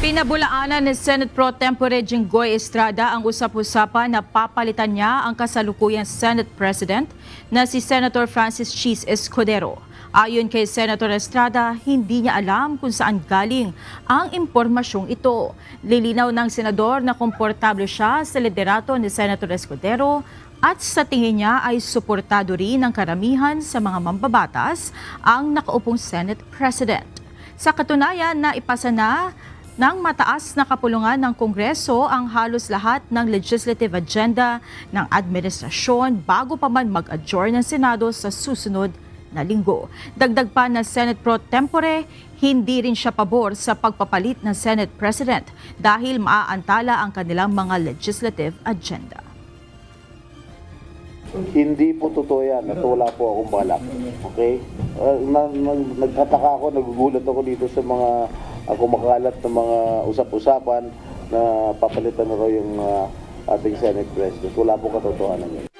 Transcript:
Pinabulaanan ni Senate Pro Tempore Jinggoy Estrada ang usap-usapan na papalitan niya ang kasalukuyang Senate President na si Senator Francis Chis Escudero. Ayon kay Senator Estrada, hindi niya alam kung saan galing ang impormasyong ito. Lilinaw ng senador na komportable siya sa liderato ni Senator Escudero at sa tingin niya ay suportado rin ng karamihan sa mga mambabatas ang nakaupong Senate President. Sa katunayan, naipasa na ng mataas na kapulungan ng Kongreso ang halos lahat ng legislative agenda ng administrasyon bago pa man mag-adjourn ng Senado sa susunod na linggo. Dagdag pa na Senate Pro Tempore, hindi rin siya pabor sa pagpapalit ng Senate President dahil maaantala ang kanilang mga legislative agenda. Hindi po totoo yan at wala po akong balak. Okay? Nagtataka ako, nagugulat ako dito sa mga kumakalat na mga usap-usapan na papalitan na raw yung ating Senate President. Wala po katotohanan yan.